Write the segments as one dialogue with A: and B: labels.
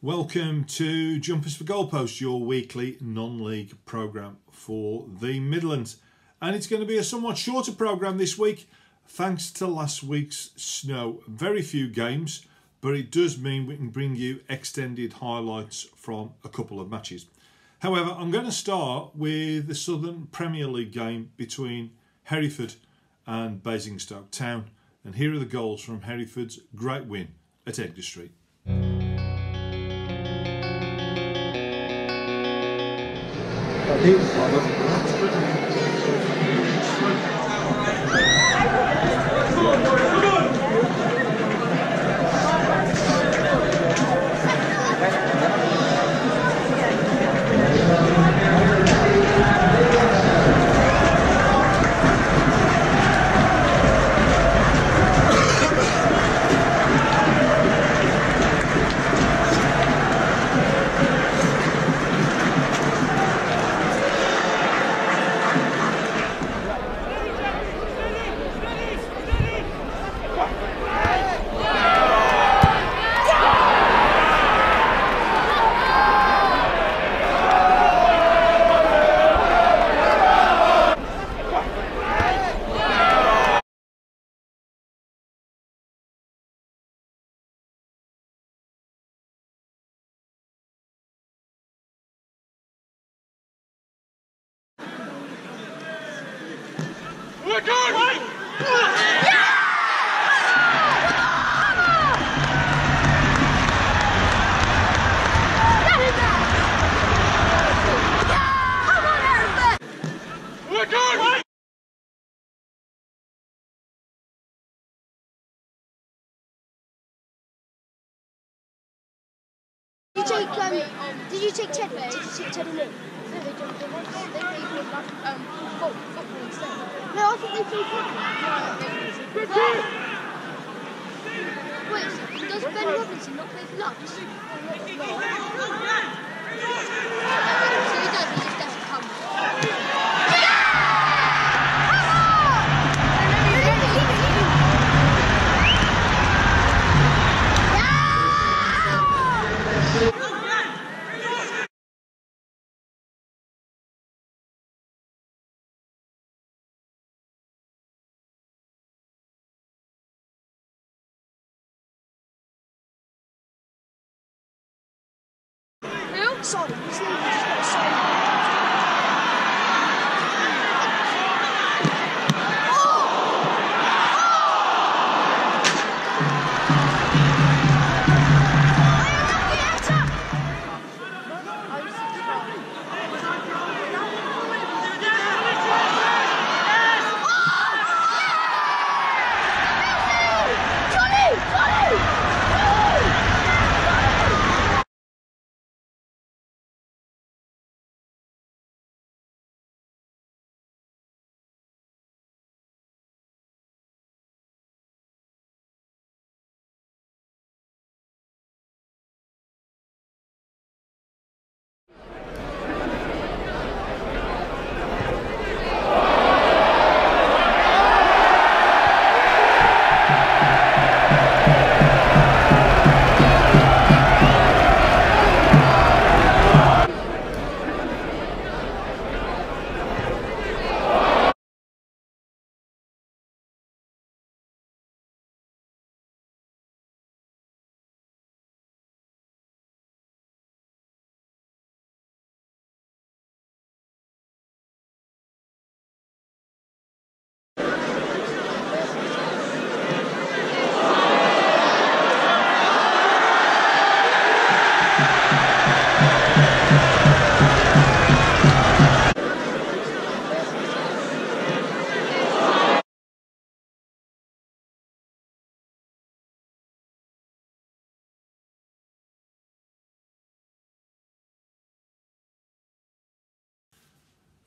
A: Welcome to Jumpers for Goalposts, your weekly non-league programme for the Midlands. And it's going to be a somewhat shorter programme this week, thanks to last week's snow. Very few games, but it does mean we can bring you extended highlights from a couple of matches. However, I'm going to start with the Southern Premier League game between Hereford and Basingstoke Town. And here are the goals from Hereford's great win at Edgar Street.
B: Did you take Ted? Did you take Ted in? No, they don't. They play football instead. No, I think they play football. Wait, does Ben Robinson not play for Lux? So he does, he just doesn't come. Sorry, his name is just not sorry.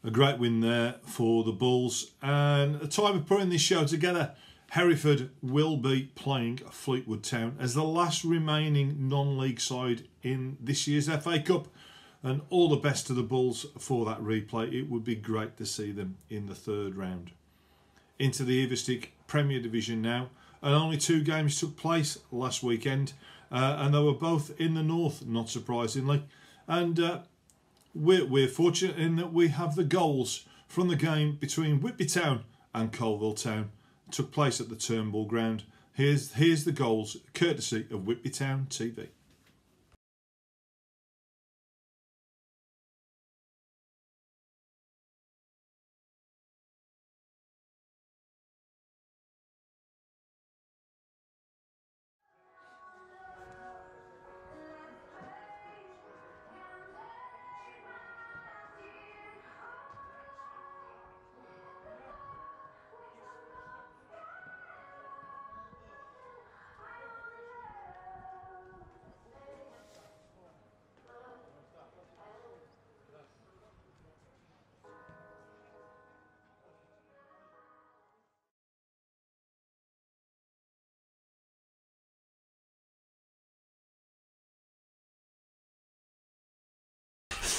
A: A great win there for the Bulls, and at the time of putting this show together, Hereford will be playing Fleetwood Town as the last remaining non-league side in this year's FA Cup, and all the best to the Bulls for that replay. It would be great to see them in the third round. Into the evo-stick Premier Division now, and only 2 games took place last weekend, and they were both in the north, not surprisingly. And we're fortunate in that we have the goals from the game between Whitby Town and Coalville Town. It took place at the Turnbull ground. Here's the goals, courtesy of Whitby Town TV.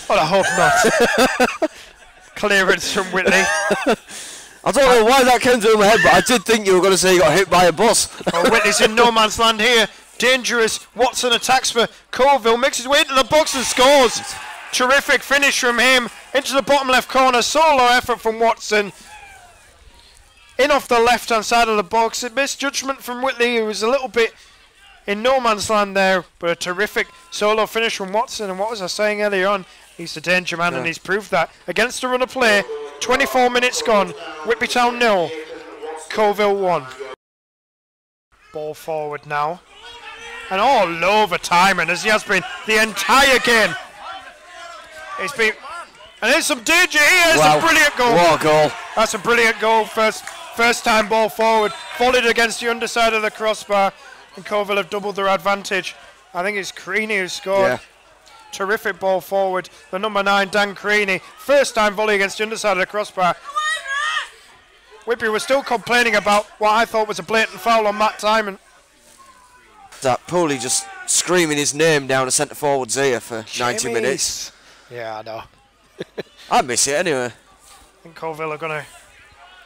C: Well, I hope not. Clearance from Whitley.
D: I don't know why that came through my head, but I did think you were going to say he got hit by a bus.
C: Oh, Whitley's in no man's land here. Dangerous. Watson attacks for Coalville, makes his way into the box and scores. Terrific finish from him into the bottom left corner. Solo effort from Watson. In off the left hand side of the box. It missed judgment from Whitley, who was a little bit in no man's land there, but a terrific solo finish from Watson. And what was I saying earlier on? He's the danger man, and he's proved that. Against the run of play, 24 minutes gone. Whitby Town 0, Coalville 1. Ball forward now. And all over timing, as he has been the entire game. It's been, and there's some danger here. It's a brilliant goal.
D: What a goal.
C: That's a brilliant goal. First time ball forward, volleyed against the underside of the crossbar, and Coalville have doubled their advantage. I think it's Creaney who scored.
D: Yeah.
C: Terrific ball forward. The number 9, Dan Creaney. First time volley against the underside of the crossbar. Whitby was still complaining about what I thought was a blatant foul on Matt Timon.
D: That Pooley just screaming his name down the centre forward's ear for 90 minutes.
C: Yeah, I know.
D: I miss it anyway.
C: I think Coalville are going to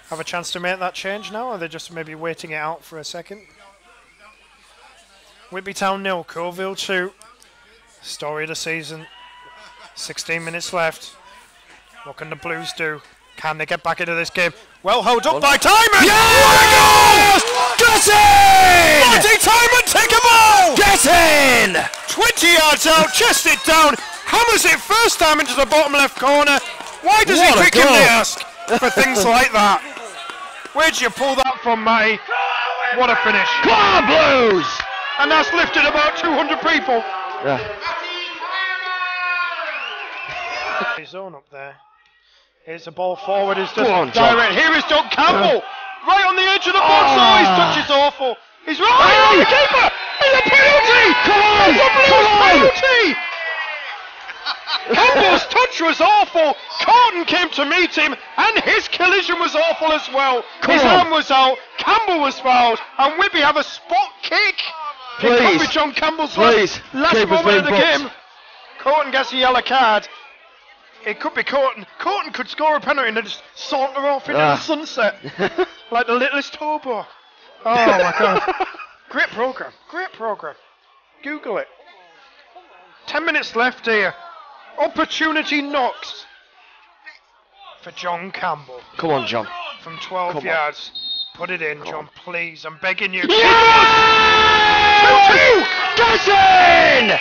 C: have a chance to make that change now, or are they just maybe waiting it out for a second? Whitby Town 0, Coalville 2. Story of the season. 16 minutes left. What can the Blues do? Can they get back into this game? Well held up by Timon!
D: Yes! Get in!
C: Marty Timon, take a ball!
D: Get in!
C: 20 yards out, chest it down, hammers it first time into the bottom left corner. Why does he pick him, they ask, for things like that? Where'd you pull that from, Matty? What a finish.
D: Come on, Blues!
C: And that's lifted about 200 people.
D: Yeah.
C: Zone up there. Here's the ball forward. It's just
D: on,
C: direct. Here is Doug Campbell. Right on the edge of the box. Oh, his touch is awful. He's right on the keeper. It's a penalty.
D: Come on.
C: It's a Blues penalty. Campbell's touch was awful. Corton came to meet him, and his collision was awful as well. His arm was out. Campbell was fouled, and Whitby have a spot kick. It could be John Campbell's last moment of the game. Corton gets a yellow card. It could be Corton. Corton could score a penalty and then just saunter off into the sunset. Like the littlest hobo. Oh my God. Great programme. Great programme. Google it. 10 minutes left here. Opportunity knocks for John Campbell.
D: Come on, John.
C: From 12 yards. Put it in, John, please. I'm begging you.
D: Yes!
C: 2-2!
D: Get in!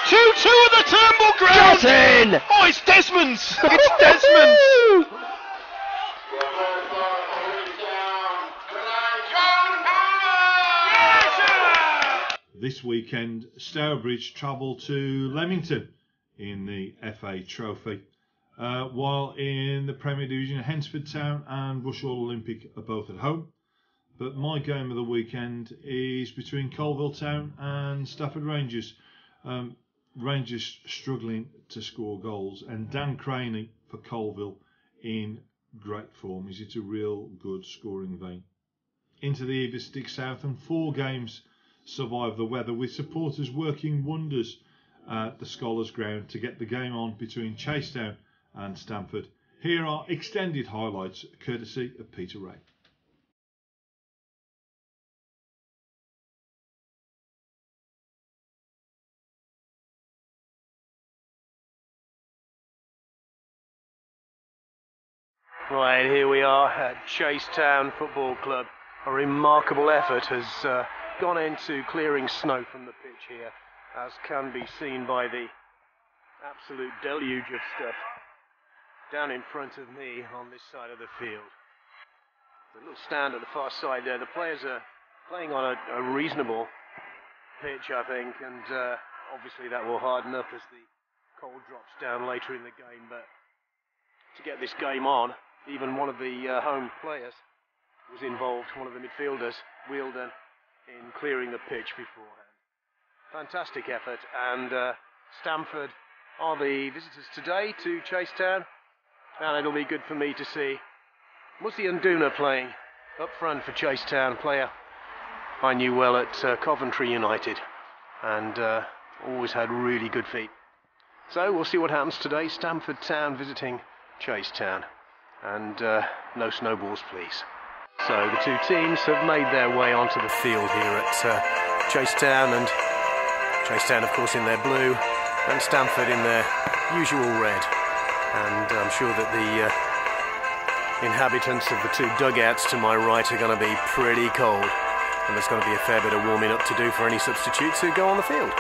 C: 2-2 at the Turnbull ground!
D: Get in!
C: Oh, it's Desmond's! It's Desmond's!
A: This weekend, Stourbridge travel to Leamington in the FA Trophy, while in the Premier Division, Hensford Town and Rushall Olympic are both at home. But my game of the weekend is between Coalville Town and Stafford Rangers. Rangers struggling to score goals, and Dan Creaney for Coalville in great form. Is it a real good scoring vein? Into the evo-stick south, and 4 games survive the weather, with supporters working wonders at the Scholars Ground to get the game on between Chasetown and Stamford. Here are extended highlights courtesy of Peter Ray.
E: Right, here we are at Chasetown Football Club. A remarkable effort has gone into clearing snow from the pitch here, as can be seen by the absolute deluge of stuff down in front of me on this side of the field. The little stand at the far side there, the players are playing on a reasonable pitch, I think, and obviously that will harden up as the cold drops down later in the game, but to get this game on, even one of the home players was involved, one of the midfielders, Wielden, in clearing the pitch beforehand. Fantastic effort, and Stamford are the visitors today to Chasetown, and it'll be good for me to see Musi Nduna playing up front for Chasetown, player I knew well at Coventry United, and always had really good feet. So we'll see what happens today. Stamford Town visiting Chasetown, and no snowballs please. So the two teams have made their way onto the field here at Chasetown, and Chasetown of course in their blue and Stamford in their usual red, and I'm sure that the inhabitants of the two dugouts to my right are going to be pretty cold, and there's going to be a fair bit of warming up to do for any substitutes who go on the field.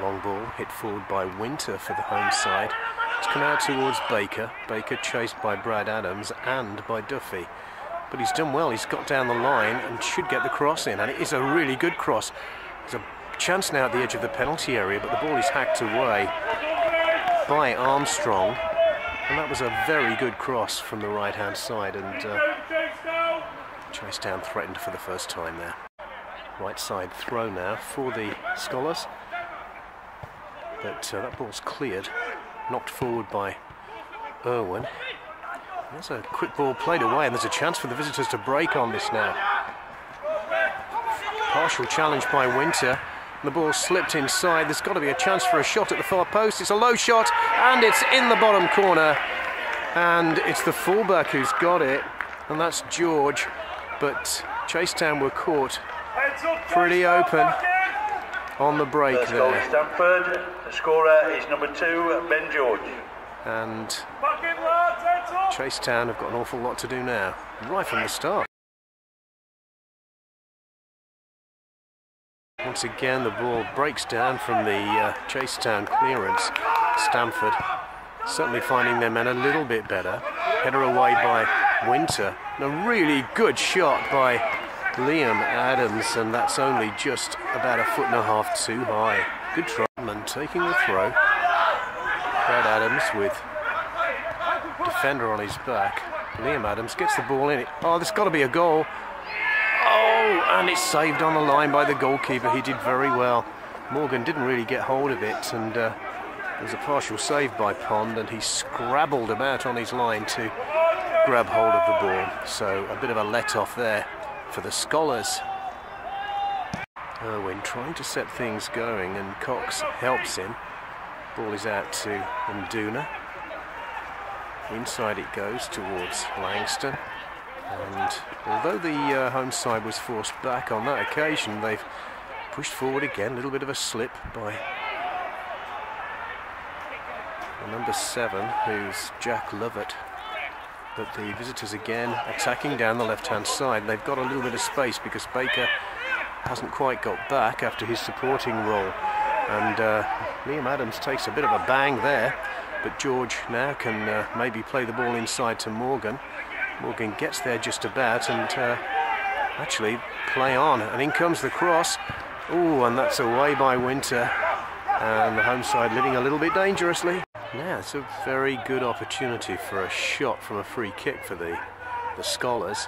E: Long ball hit forward by Winter for the home side. It's come out towards Baker. Baker chased by Brad Adams and by Duffy. But he's done well. He's got down the line and should get the cross in. And it is a really good cross. There's a chance now at the edge of the penalty area, but the ball is hacked away by Armstrong. And that was a very good cross from the right-hand side. And Chasetown threatened for the first time there. Right side throw now for the Scholars. But that ball's cleared, knocked forward by Irwin. There's a quick ball played away, and there's a chance for the visitors to break on this now. Partial challenge by Winter. The ball slipped inside. There's got to be a chance for a shot at the far post. It's a low shot, and it's in the bottom corner. And it's the fullback who's got it, and that's George. But Chasetown were caught pretty open on the break there.
F: Stamford, the scorer is number 2, Ben George.
E: And Chasetown have got an awful lot to do now, right from the start. Once again the ball breaks down from the Chasetown clearance. Stamford certainly finding their men a little bit better. Header away by Winter. And a really good shot by Liam Adams, and that's only just about a foot and a half too high. Good try. And taking the throw. Brad Adams with defender on his back. Liam Adams gets the ball in. Oh, there's got to be a goal. Oh, and it's saved on the line by the goalkeeper. He did very well. Morgan didn't really get hold of it, and there was a partial save by Pond, and he scrabbled about on his line to grab hold of the ball. So a bit of a let-off there for the Scholars. Irwin trying to set things going, and Cox helps him. Ball is out to Nduna. Inside it goes towards Langston. And although the home side was forced back on that occasion, they've pushed forward again. A little bit of a slip by number 7, who's Jack Lovett. But the visitors again attacking down the left-hand side. They've got a little bit of space because Baker hasn't quite got back after his supporting role. And Liam Adams takes a bit of a bang there, but George now can maybe play the ball inside to Morgan. Morgan gets there just about, and actually play on. And in comes the cross. Oh, and that's away by Winter. And the home side living a little bit dangerously. Now it's a very good opportunity for a shot from a free kick for the Scholars.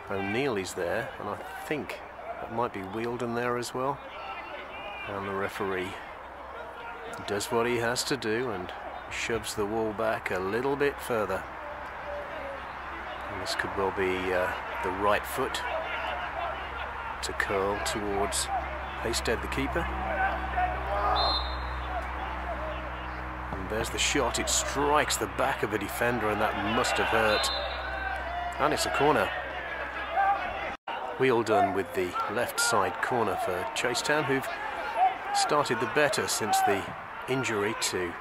E: O'Neill's there, and I think that might be Wielden there as well. And the referee does what he has to do and shoves the wall back a little bit further. And this could well be the right foot to curl towards Hasted, the keeper. And there's the shot. It strikes the back of the defender, and that must have hurt. And it's a corner. Wheeldon with the left side corner for Chasetown, who've started the better since the injury to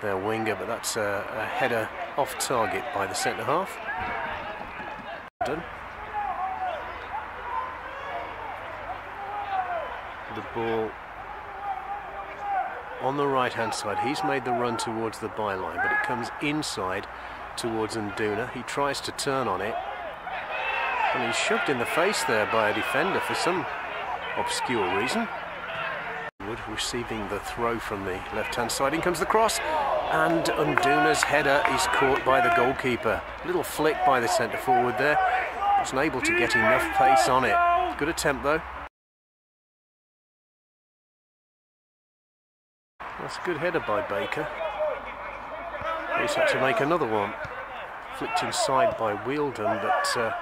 E: their winger, but that's a header off target by the centre half. The ball on the right hand side. He's made the run towards the byline, but it comes inside towards Nduna. He tries to turn on it, and he's shoved in the face there by a defender for some obscure reason. Receiving the throw from the left hand side. In comes the cross, and Nduna's header is caught by the goalkeeper. Little flick by the centre forward there. Wasn't able to get enough pace on it. Good attempt though. That's a good header by Baker. He's had to make another one. Flicked inside by Wheeldon, but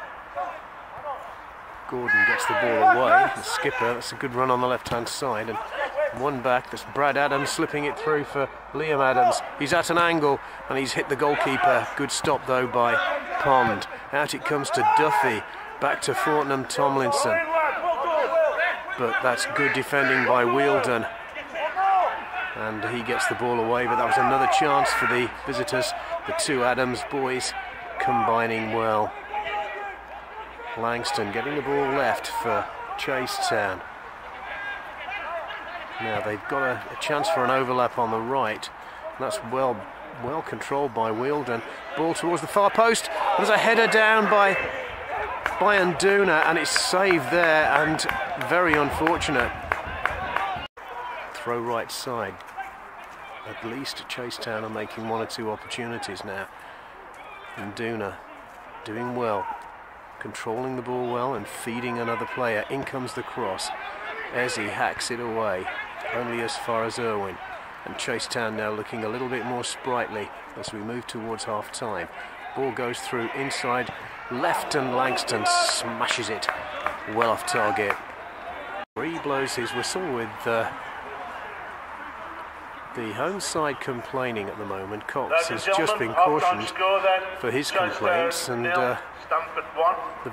E: Gordon gets the ball away. The skipper, that's a good run on the left hand side, and one back. That's Brad Adams slipping it through for Liam Adams. He's at an angle and he's hit the goalkeeper. Good stop though by Pond. Out it comes to Duffy. Back to Fortnum Tomlinson. But that's good defending by Wheeldon. And he gets the ball away, but that was another chance for the visitors. The two Adams boys combining well. Langston getting the ball left for Chasetown. Now they've got a chance for an overlap on the right. That's well controlled by Wheeldon. Ball towards the far post. There's a header down by Nduna, and it's saved there, and very unfortunate. Throw right side. At least Chasetown are making one or two opportunities now. Nduna doing well, controlling the ball well and feeding another player. In comes the cross. Ezzy hacks it away, only as far as Irwin. And Chasetown now looking a little bit more sprightly as we move towards half time. Ball goes through inside left, and Langston smashes it well off target. He blows his whistle with the home side complaining at the moment. Cox has just been cautioned for his complaints, and the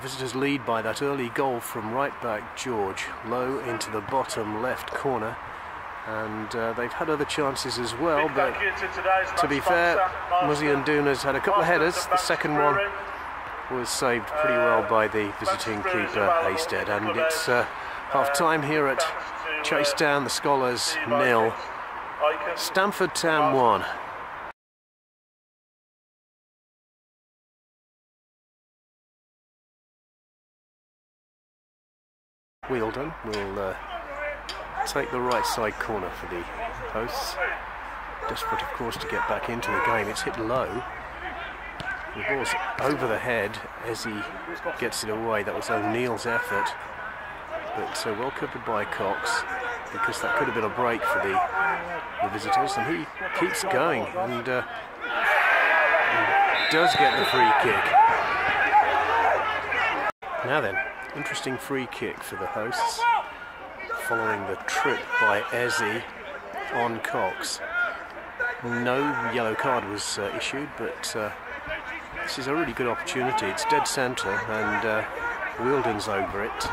E: visitors lead by that early goal from right back George, low into the bottom left corner. And they've had other chances as well, but to be fair, Muzzy Nduna's had a couple of headers. The second one was saved pretty well by the visiting keeper Hasted, and it's half time here at Chasetown. The Scholars 0, Stamford Town 1. Wheeldon will take the right side corner for the hosts. Desperate, of course, to get back into the game. It's hit low. The ball's over the head as he gets it away. That was O'Neill's effort, but well covered by Cox, because that could have been a break for the visitors, and he keeps going and does get the free kick. Now then, interesting free kick for the hosts, following the trip by Ezzy on Cox. No yellow card was issued, but this is a really good opportunity. It's dead centre, and Wheeldon's over it.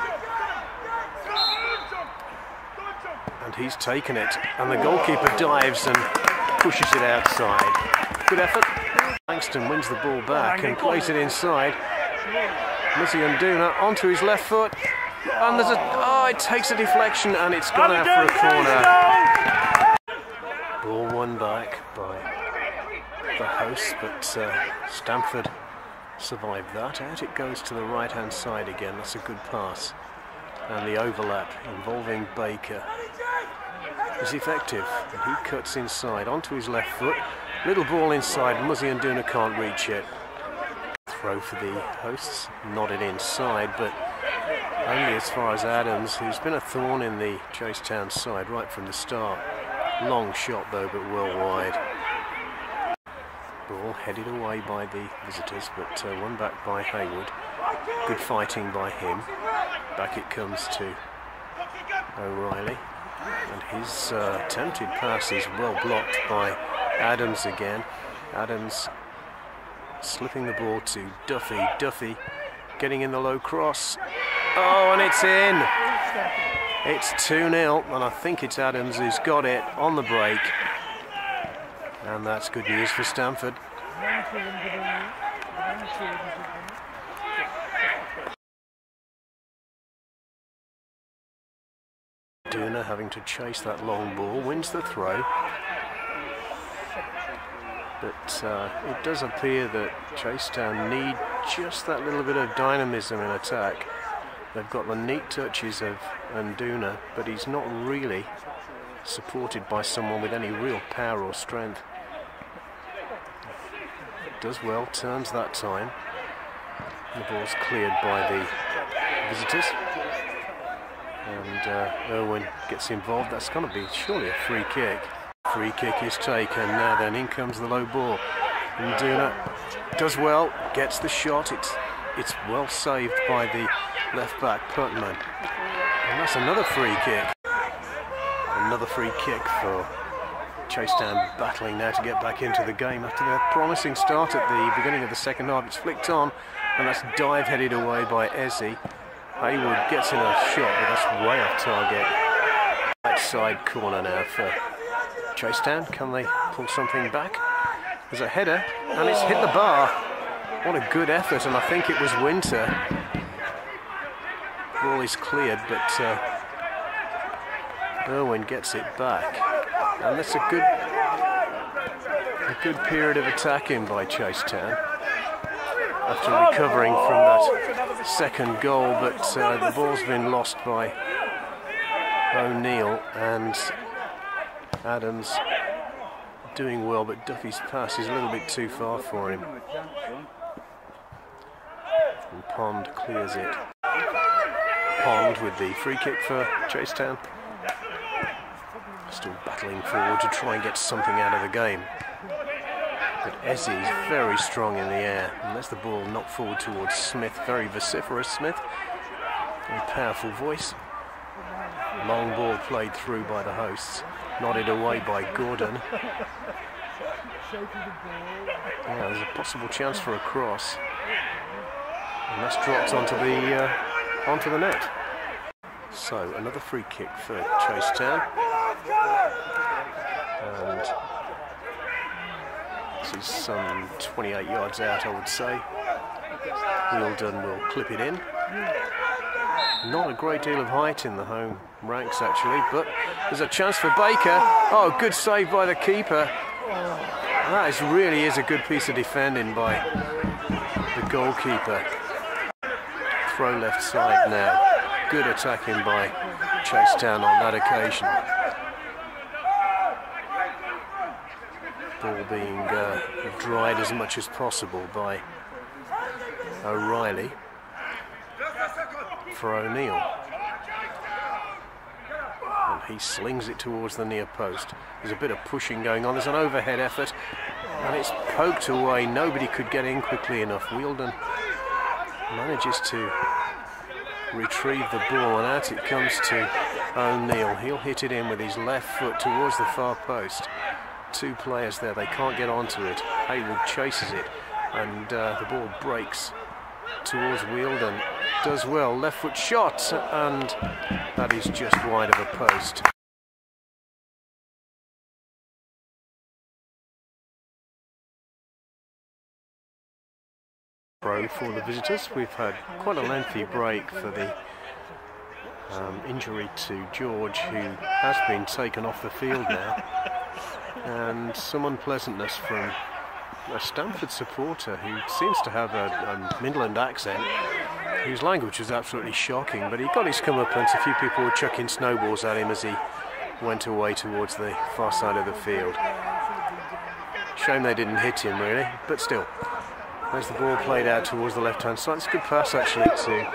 E: And he's taken it, and the goalkeeper dives and pushes it outside. Good effort. Langston wins the ball back and plays it inside. Muzzy Nduna onto his left foot. And there's it takes a deflection, and it's gone out for a corner. Ball won back by the hosts, but Stamford survived that. Out it goes to the right hand side again. That's a good pass, and the overlap involving Baker is effective, and he cuts inside onto his left foot. Little ball inside, Muzzy Nduna can't reach it. Throw for the hosts, nodded inside, but only as far as Adams, who's been a thorn in the Chasetown side right from the start. Long shot though, but well wide. Ball headed away by the visitors, but won back by Hayward. Good fighting by him. Back it comes to O'Reilly, and his attempted pass is well blocked by Adams again. Adams slipping the ball to Duffy. Duffy getting in the low cross. Oh, and it's in. It's 2-0, and I think it's Adams who's got it on the break. And that's good news for Stamford. Duna having to chase that long ball, wins the throw. But it does appear that Chasetown need just that little bit of dynamism in attack. They've got the neat touches of Nduna, but he's not really supported by someone with any real power or strength. Does well, turns that time. The ball's cleared by the visitors. And Irwin gets involved. That's going to be surely a free kick. Free kick is taken. Now then, in comes the low ball. Nduna does well, gets the shot. It's well saved by the left back Putman. And that's another free kick. Another free kick for Chasetown, battling now to get back into the game after their promising start at the beginning of the second half. It's flicked on, and that's dive headed away by Ezzy. Haywood gets in a shot, but that's way off target. Right side corner now for Chasetown. Can they pull something back? There's a header, and it's hit the bar. What a good effort, and I think it was Winter. Ball is cleared, but Irwin gets it back. And that's a good period of attacking by Chasetown after recovering from that second goal, but the ball's been lost by O'Neill, and Adams doing well, but Duffy's pass is a little bit too far for him. And Pond clears it. Pond with the free kick for Chasetown. Still battling forward to try and get something out of the game. But Ezzy is very strong in the air, and that's the ball knocked forward towards Smith. Very vociferous Smith. Very powerful voice. Long ball played through by the hosts. Nodded away by Gordon. Yeah, there's a possible chance for a cross. And that's dropped onto the net. So another free kick for Chasetown. And this is some 28 yards out, I would say. Wheeldon will clip it in. Not a great deal of height in the home ranks, actually, but there's a chance for Baker. Oh, good save by the keeper. That really is a good piece of defending by the goalkeeper. Throw left side now. Good attacking by Chasetown on that occasion. Ball being dried as much as possible by O'Reilly for O'Neill. And he slings it towards the near post. There's a bit of pushing going on. There's an overhead effort, and it's poked away. Nobody could get in quickly enough. Wheeldon manages to retrieve the ball, and out it comes to O'Neill. He'll hit it in with his left foot towards the far post. Two players there, they can't get onto it. Haywood chases it, and the ball breaks towards Wheeldon. Does well, left foot shot, and that is just wide of a post. Throw for the visitors. We've had quite a lengthy break for the injury to George, who has been taken off the field now, and some unpleasantness from a Stamford supporter who seems to have a Midland accent, whose language was absolutely shocking, but he got his comeuppance. A few people were chucking snowballs at him as he went away towards the far side of the field. Shame they didn't hit him, really, but still. There's the ball played out towards the left-hand side. It's a good pass, actually, to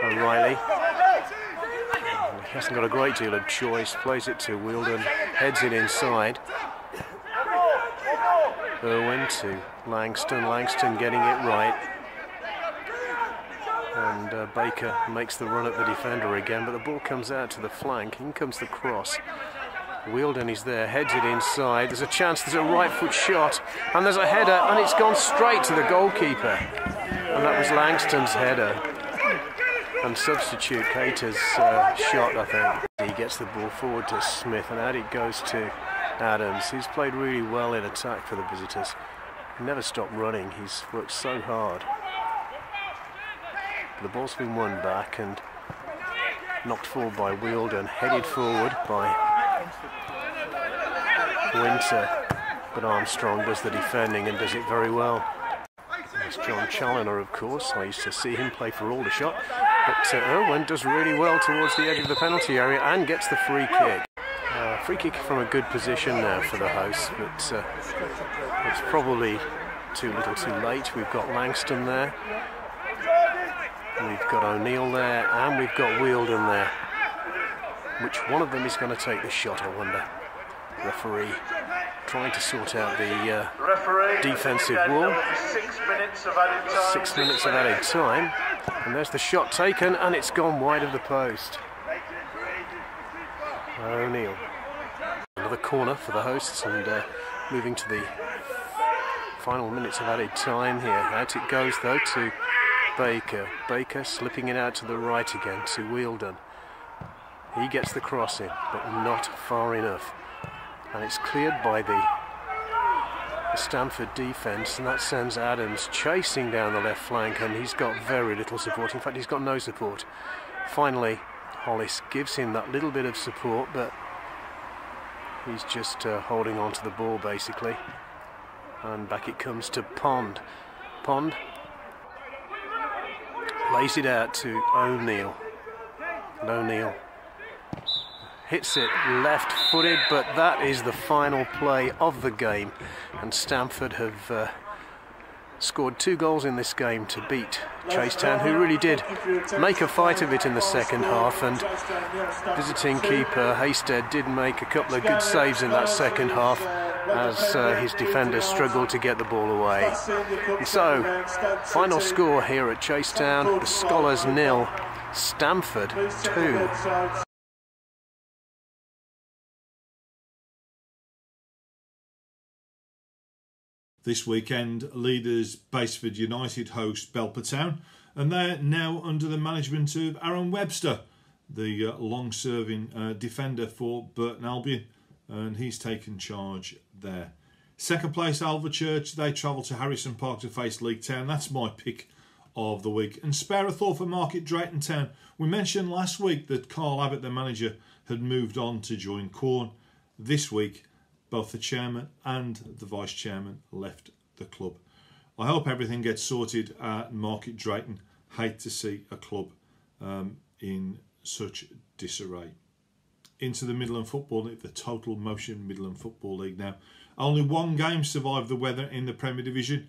E: O'Reilly. He hasn't got a great deal of choice. Plays it to Wheeldon, heads it inside. Irwin to Langston. Langston getting it right. And Baker makes the run at the defender again, but the ball comes out to the flank. In comes the cross. Wheeldon is there, heads it inside. There's a chance, there's a right foot shot, and there's a header, and it's gone straight to the goalkeeper. And that was Langston's header. And substitute Cater's shot, I think. He gets the ball forward to Smith, and out it goes to Adams, who's played really well in attack for the visitors. Never stopped running, he's worked so hard. The ball's been won back and knocked forward by Wielden, headed forward by Winter, but Armstrong does the defending and does it very well. It's John Challoner, of course. I used to see him play for Aldershot, but Irwin does really well towards the edge of the penalty area and gets the free kick. Free kick from a good position now for the hosts, but it's probably too little too late. We've got Langston there, we've got O'Neill there, and we've got Wielden there. Which one of them is going to take the shot, I wonder? Referee trying to sort out the defensive wall.
F: 6 minutes of added time.
E: 6 minutes of added time. And there's the shot taken, and it's gone wide of the post. O'Neill. Another corner for the hosts, and moving to the final minutes of added time here. Out it goes, though, to Baker. Baker slipping it out to the right again to Wielden. He gets the cross in, but not far enough. And it's cleared by the Stamford defence, and that sends Adams chasing down the left flank, and he's got very little support. In fact, he's got no support. Finally, Hollis gives him that little bit of support, but he's just holding on to the ball, basically. And back it comes to Pond. Pond lays it out to O'Neill. And O'Neill hits it left-footed, but that is the final play of the game, and Stamford have scored 2 goals in this game to beat Chasetown, who really did make a fight of it in the second half, and visiting keeper Hasted did make a couple of good saves in that second half as his defenders struggled to get the ball away. And so, final score here at Chasetown, the Scholars 0, Stamford 2.
A: This weekend, leaders Basford United host Belper Town, and they're now under the management of Aaron Webster, the long-serving defender for Burton Albion, and he's taken charge there. Second place, Alvechurch, they travel to Harrison Park to face Leek Town. That's my pick of the week. And spare a thought for Market Drayton Town. We mentioned last week that Carl Abbott, the manager, had moved on to join Corn. This week, both the chairman and the vice chairman left the club. I hope everything gets sorted at Market Drayton. Hate to see a club in such disarray. Into the Midland Football League, the Total Motion Midland Football League now. Only one game survived the weather in the Premier Division,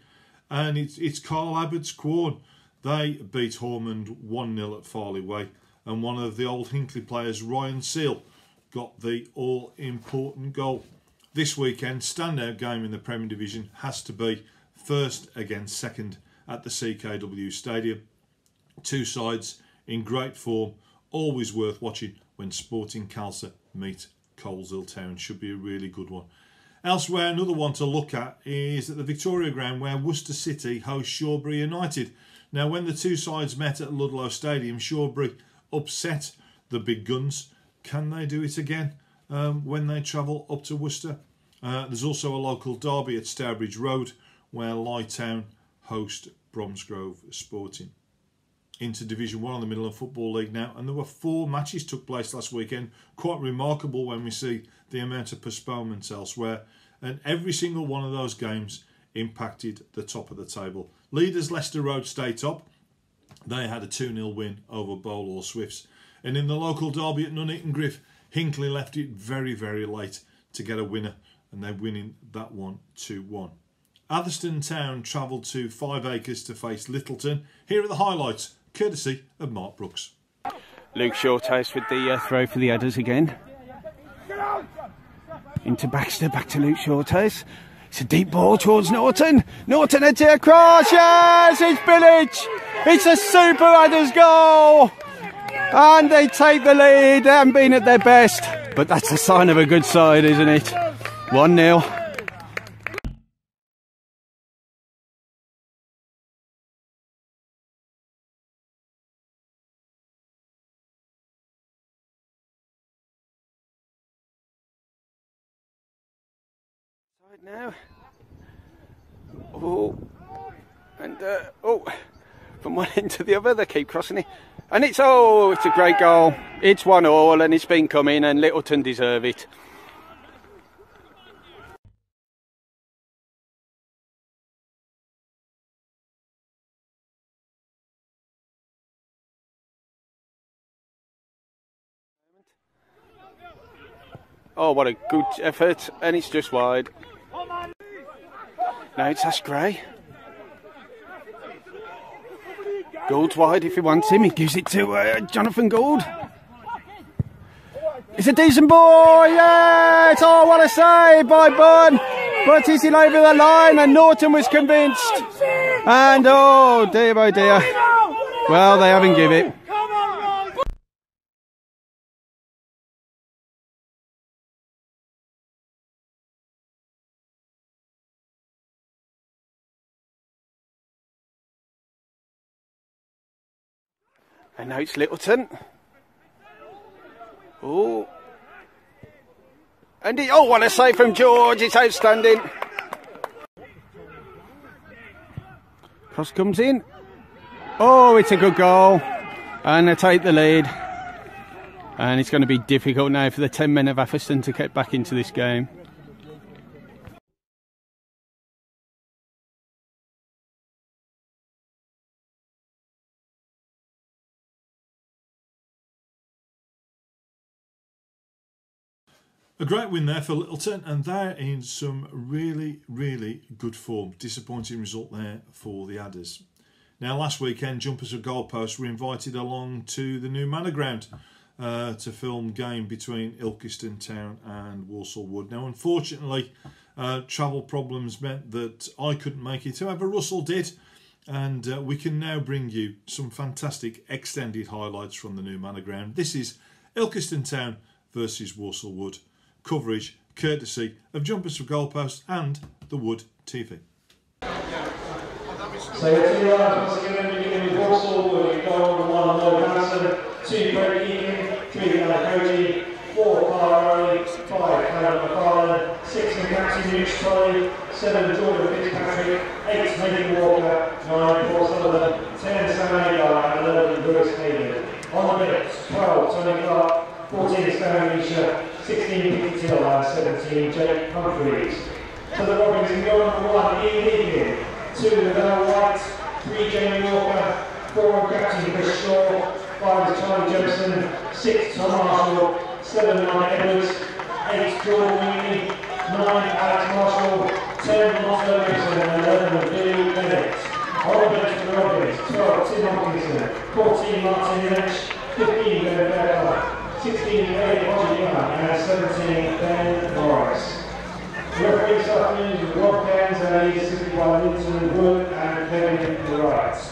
A: and it's Carl Abbott's Quorn. They beat Hormond 1-0 at Farley Way, and one of the old Hinkley players, Ryan Seal, got the all-important goal. This weekend, standout game in the Premier Division has to be first against second at the CKW Stadium. 2 sides in great form, always worth watching when Sporting Calcer meet Coleshill Town. Should be a really good one. Elsewhere, another one to look at is at the Victoria Ground, where Worcester City host Shawbury United. Now, when the 2 sides met at Ludlow Stadium, Shawbury upset the big guns. Can they do it again when they travel up to Worcester? There's also a local derby at Stourbridge Road, where Lytown host Bromsgrove Sporting. Into Division 1 of the Midland Football League now, and there were 4 matches took place last weekend. Quite remarkable when we see the amount of postponements elsewhere, and every single one of those games impacted the top of the table. Leaders Leicester Road stay top. They had a 2-0 win over Bowlall Swifts, and in the local derby at Nuneaton Griff, Hinkley left it very, very late to get a winner, and they're winning that one 2-1. Atherstone Town travelled to 5 Acres to face Littleton. Here are the highlights, courtesy of Mark Brooks.
G: Luke Shorthouse with the throw for the Adders again. Into Baxter, back to Luke Shorthouse. It's a deep ball towards Norton. Norton heads it across, yes, it's Village. It's a super Adders goal. And they take the lead. They haven't been at their best, but that's a sign of a good side, isn't it? 1-0. Right now. Oh, and oh, from one end to the other, they keep crossing it, and it's a great goal. It's 1-1, and it's been coming, and Littleton deserve it. Oh, what a good effort, and it's just wide. Now it's Ash Gray. Gould's wide if he wants him. He gives it to Jonathan Gould. It's a decent ball, yes! Oh, what a save by Bunn! But is it over the line? And Norton was convinced. And oh dear, oh dear. Well, they haven't given it. And now it's Littleton. Oh. And oh, what a save from George. It's outstanding. Cross comes in. Oh, it's a good goal. And they take the lead. And it's going to be difficult now for the 10 men of Atherstone to get back into this game.
A: A great win there for Littleton, and they're in some really, really good form. Disappointing result there for the Adders. Now, last weekend, Jumpers for Goalposts were invited along to the new Manor Ground to film game between Ilkeston Town and Walsall Wood. Now, unfortunately, travel problems meant that I couldn't make it. However, Russell did, and we can now bring you some fantastic extended highlights from the new Manor Ground. This is Ilkeston Town versus Walsall Wood. Coverage courtesy of Jumpers for Goalposts and the Wood TV.
H: So your two lines once again beginning with Walsall Wood, you go on 1 Lloyd Hanson, 2 Craig Egan, 3 Alan Cody, 4 Carl Rowley, 5 Callum McFarlane, 6 McCarthy Rich Trolley, 7 Jordan Fitzpatrick, 8 Megan Walker, 9 Paul Sullivan, 10 Sam Agar and 11 Bruce Hayden. On the minutes, 12 Tony Clark, 14 Stan Misha, 16 Peter Till and 17 Jake Humphreys. To the Robins in goal number 1, Ian Egan, 2 Lavelle White, 3 Jamie Walker, 4 Captain Chris Shaw, 5 Charlie Jefferson, 6 Tom Marshall, 7 Mike Edwards, 8 Jordan Meany, 9 Alex Marshall, 10 Ross Ferguson and 11 Billy Bennett. On the bench for the Robins, 12 Tim Hopkinson, 14 Martin Lynch, 15 Ben Fairclough, 16 Eddie Hodgson and 17 Ben Morris. Referee this afternoon is Rob Cairns and he's assisted by Linton Wood and Kevin Wright.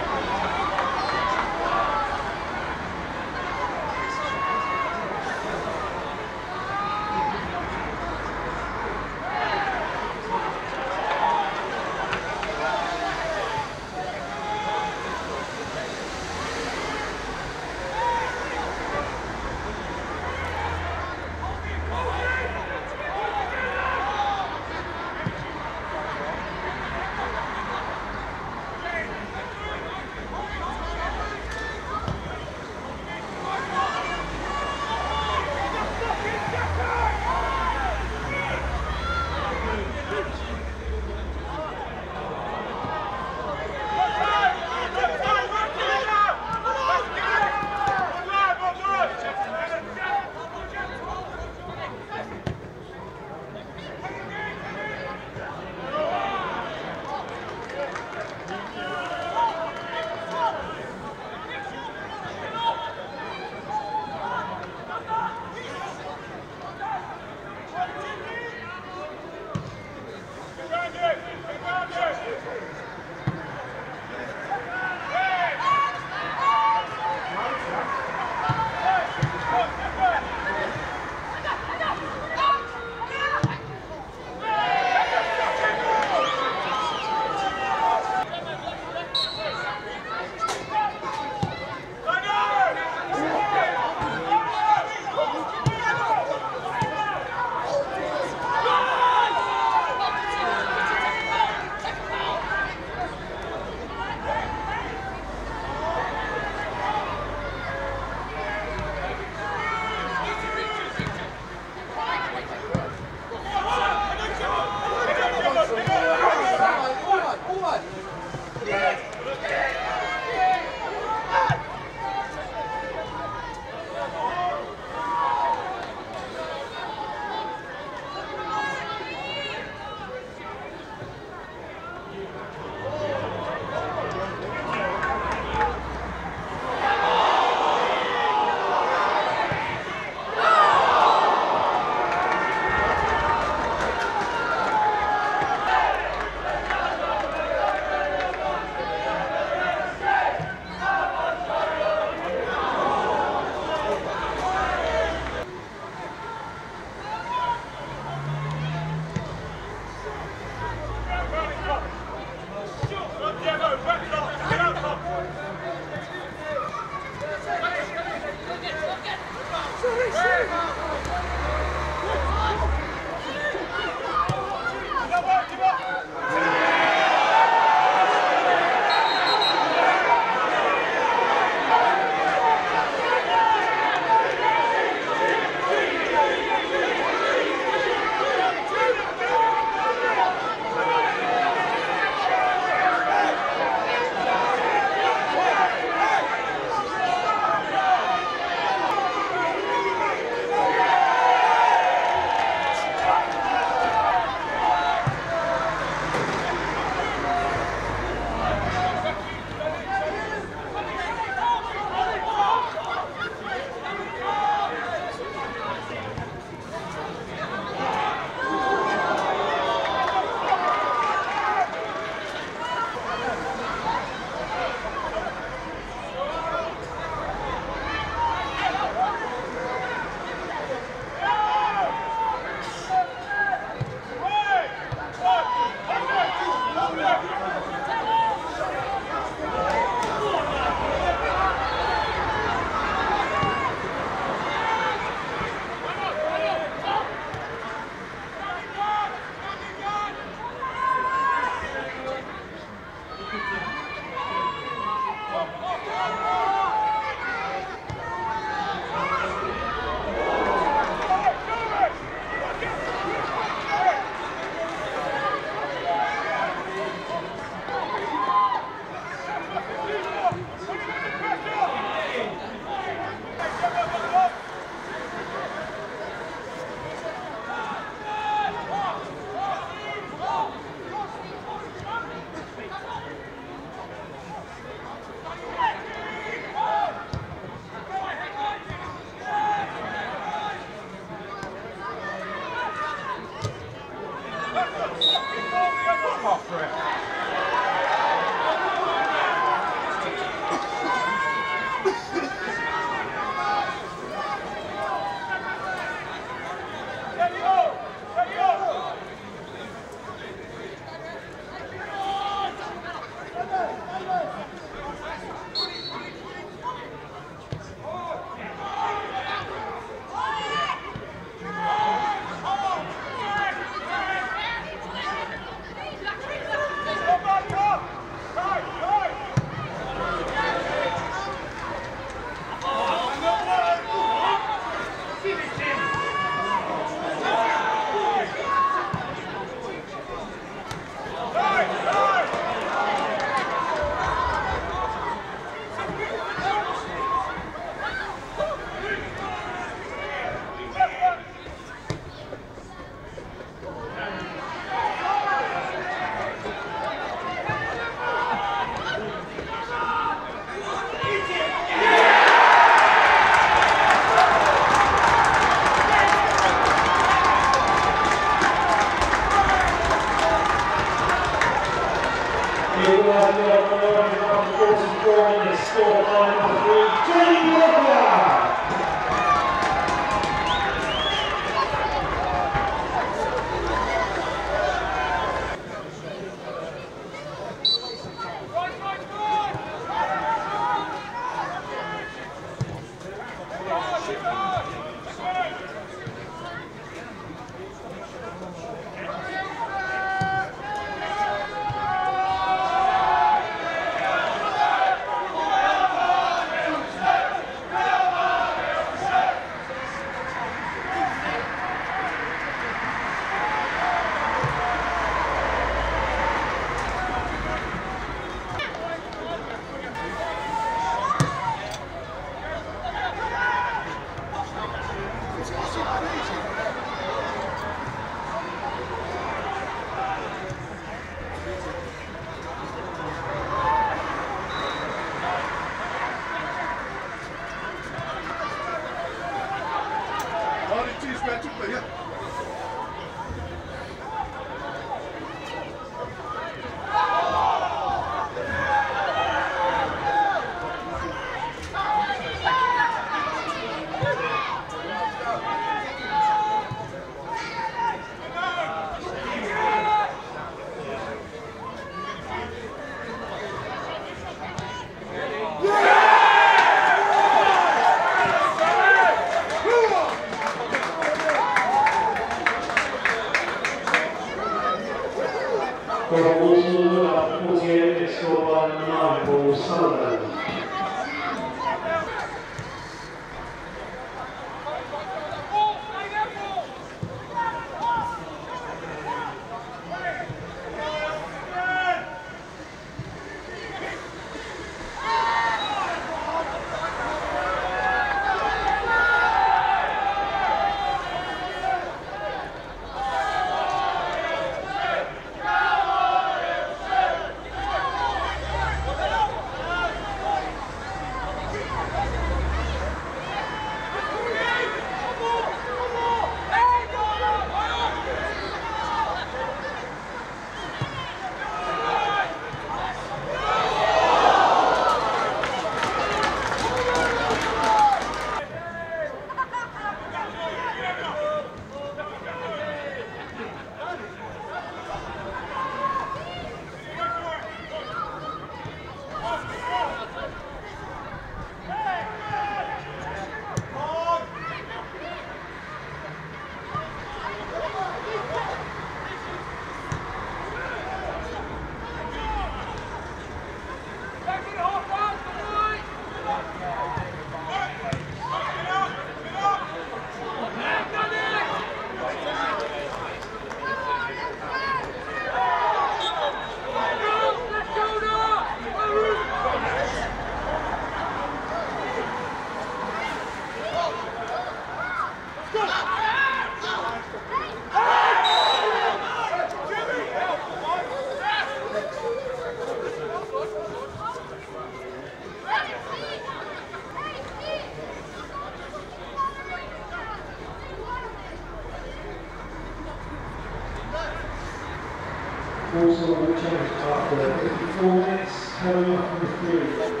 H: Also, will change after 54 minutes, carry off number 3.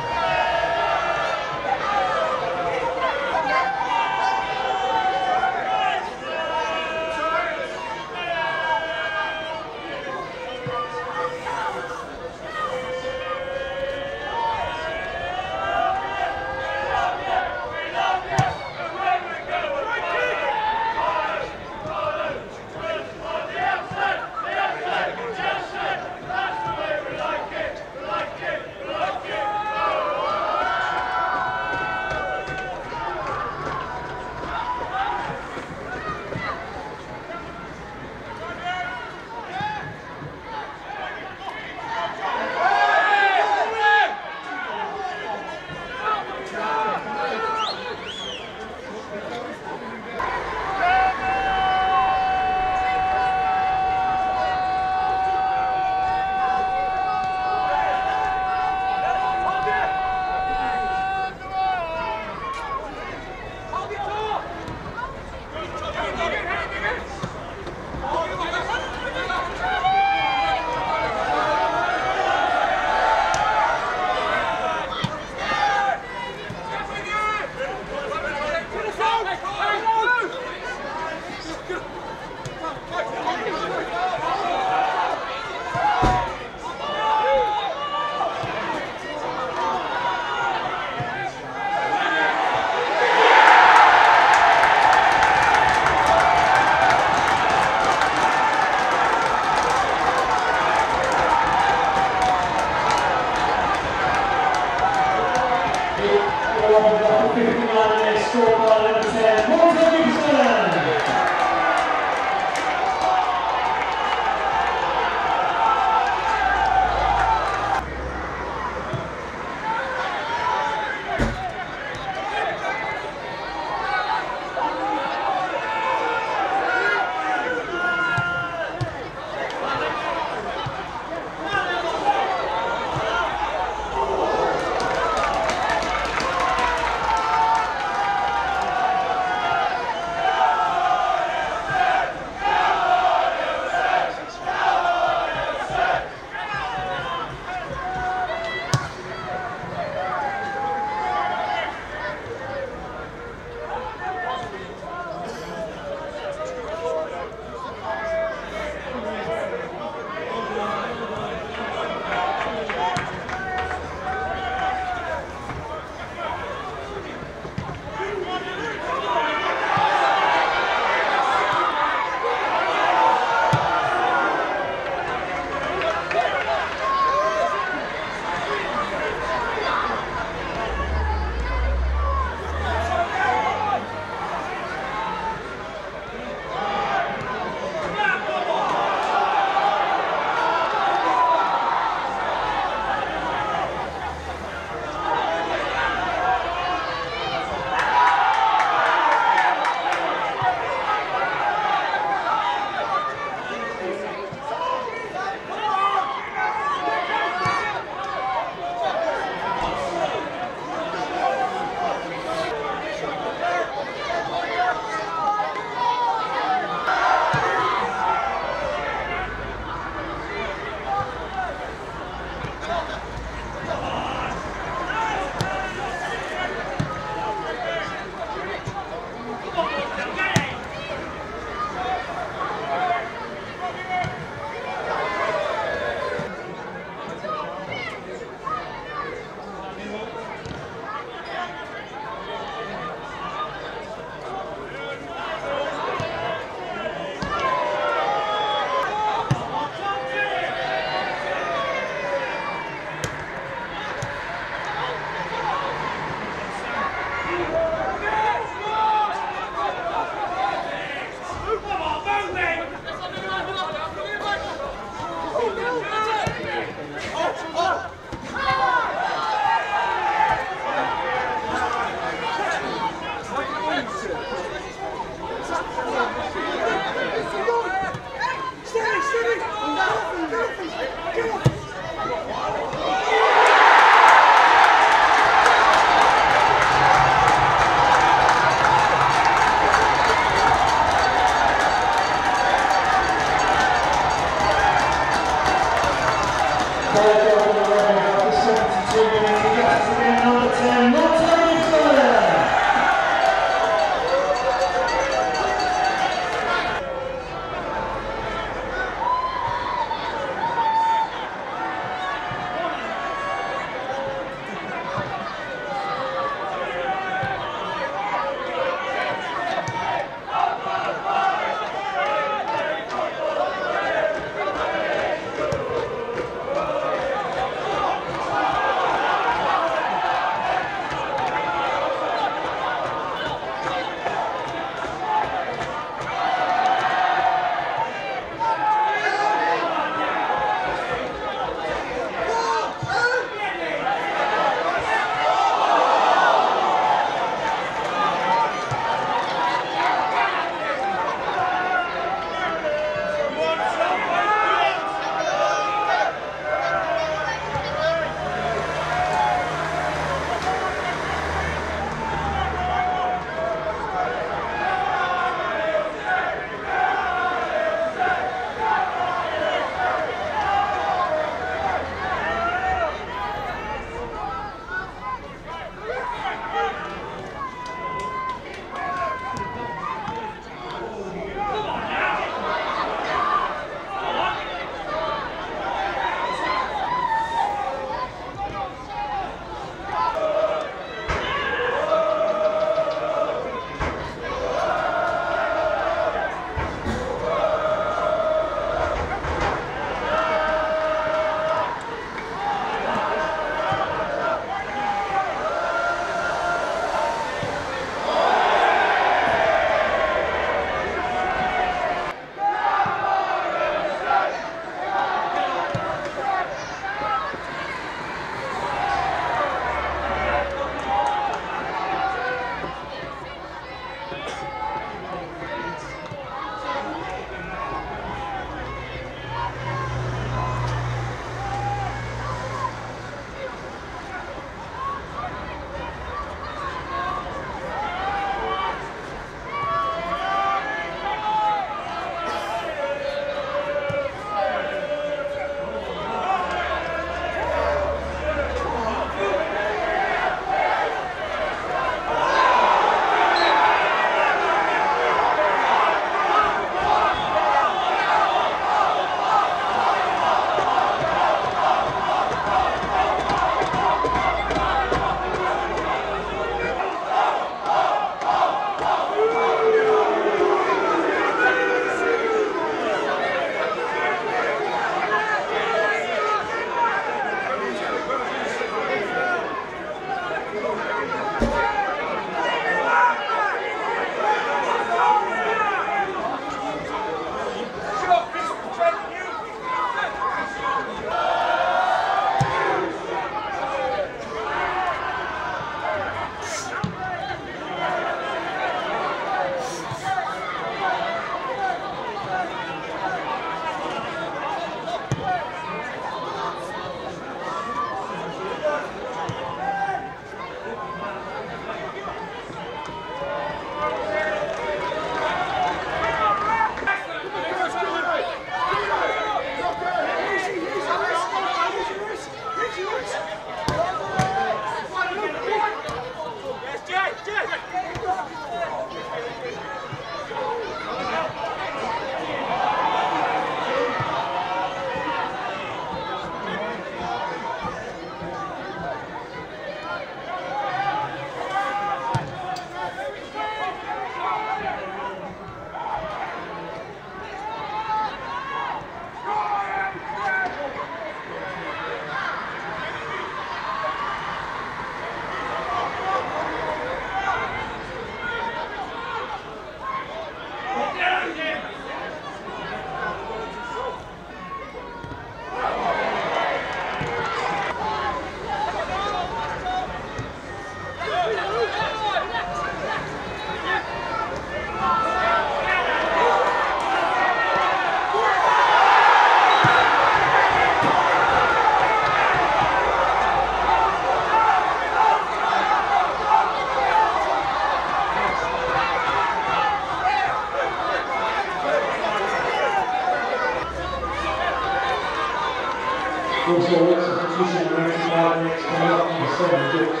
H: Also, with substitution, 95 minutes coming up in the 7th.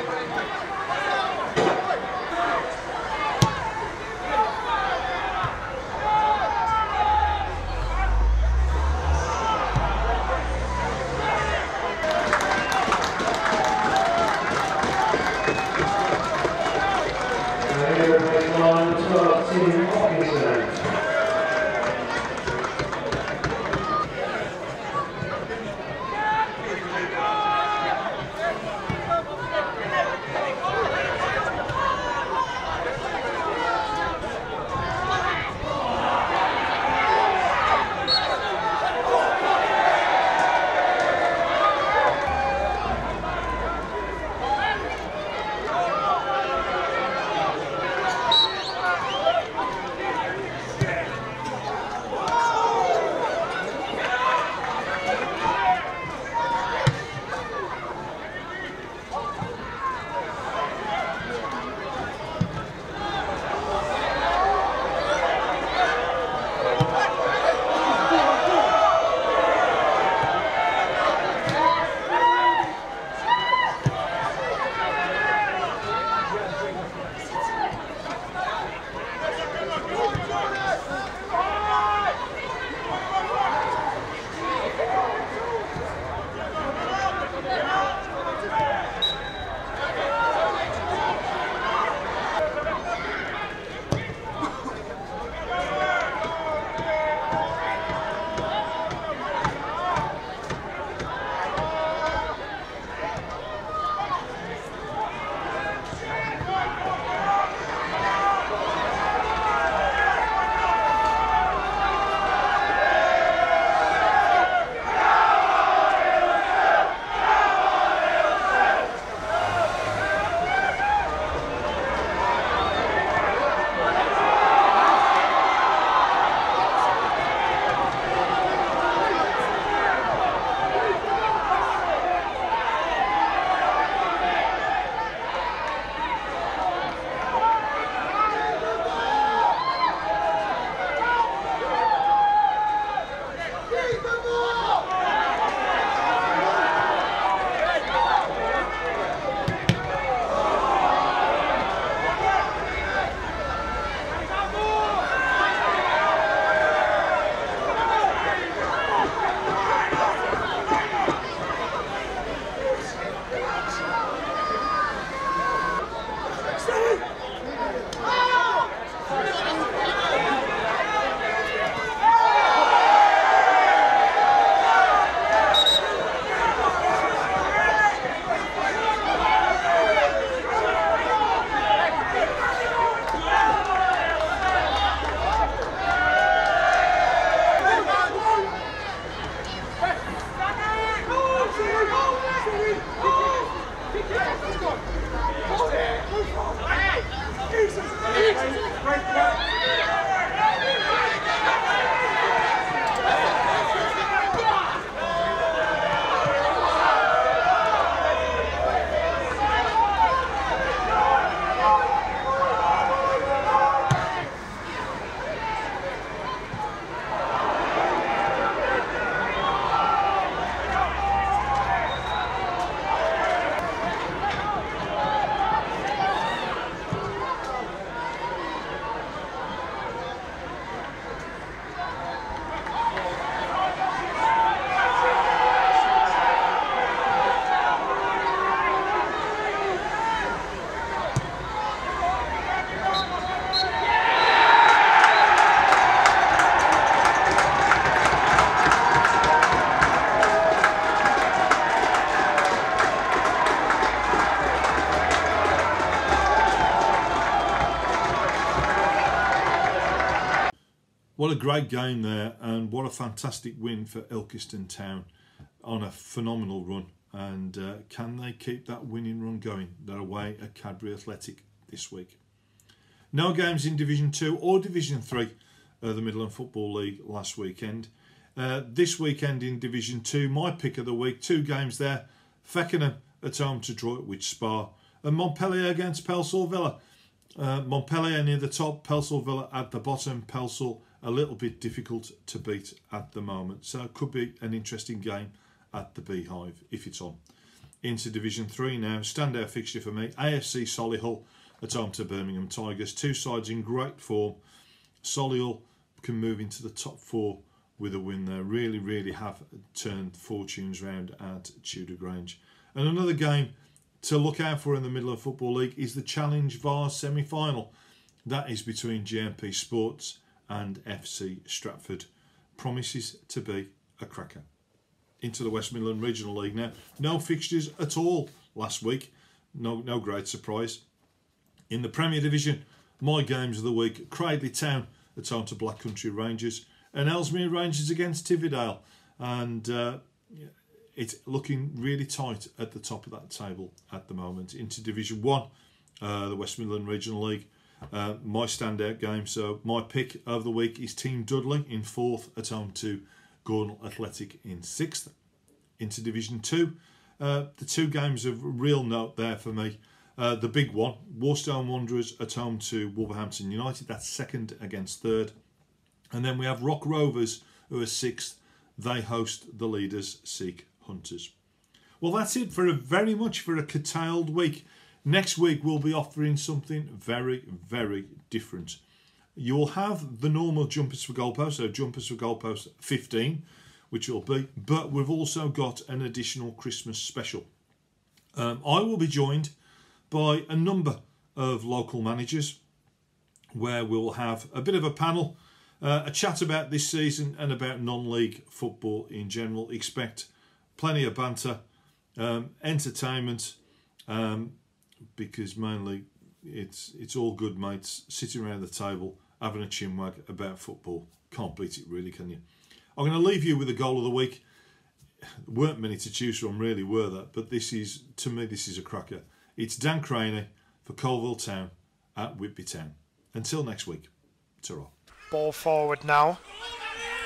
A: What a great game there, and what a fantastic win for Ilkeston Town on a phenomenal run. And can they keep that winning run going? They're away at Cadbury Athletic this week. No games in Division 2 or Division 3 of the Midlands Football League last weekend. This weekend in Division 2, my pick of the week, 2 games there. Feckenham at home to Droitwich Spa, and Montpellier against Pelsall Villa. Montpellier near the top, Pelsall Villa at the bottom. Pelsall a little bit difficult to beat at the moment, so it could be an interesting game at the Beehive if it's on. Into Division 3 now, standout fixture for me, AFC Solihull at home to Birmingham Tigers. Two sides in great form. Solihull can move into the top 4 with a win there. Really have turned fortunes round at Tudor Grange. And another game to look out for in the Midland Football League is the Challenge Vars semi-final. That is between GMP Sports and FC Stratford. Promises to be a cracker. Into the West Midland Regional League now. No fixtures at all last week. No great surprise. In the Premier Division, my games of the week, Cradley Town at home to Black Country Rangers and Ellesmere Rangers against Tividale. And it's looking really tight at the top of that table at the moment. Into Division 1, the West Midland Regional League, my standout game. So my pick of the week is Team Dudley in 4th at home to Gornal Athletic in 6th. Into Division 2, the two games of real note there for me. The big one, Warstone Wanderers at home to Wolverhampton United. That's 2nd against 3rd. And then we have Rock Rovers, who are 6th. They host the leaders, Sikh Hunters. Well, that's it for very much for a curtailed week. Next week, we'll be offering something very different. You'll have the normal Jumpers for Goalposts, so Jumpers for Goalposts 15, which will be, but we've also got an additional Christmas special. I will be joined by a number of local managers where we'll have a bit of a panel, a chat about this season and about non-league football in general. Expect plenty of banter, entertainment, because mainly it's all good mates sitting around the table having a chinwag about football. Can't beat it really, can you? I'm going to leave you with a goal of the week. There weren't many to choose from, really, were there? But this is, to me, this is a cracker. It's Dan Craney for Colville Town at Whitby Town. Until next week, ta-ra.
C: Ball forward now.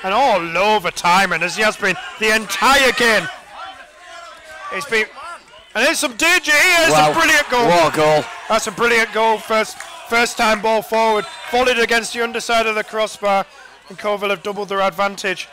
C: And all over timing, as he has been the entire game. It's been... And there's some danger here. It's a brilliant goal.
D: What a goal.
C: That's a brilliant goal. First time ball forward. Volleyed against the underside of the crossbar. And Colville have doubled their advantage.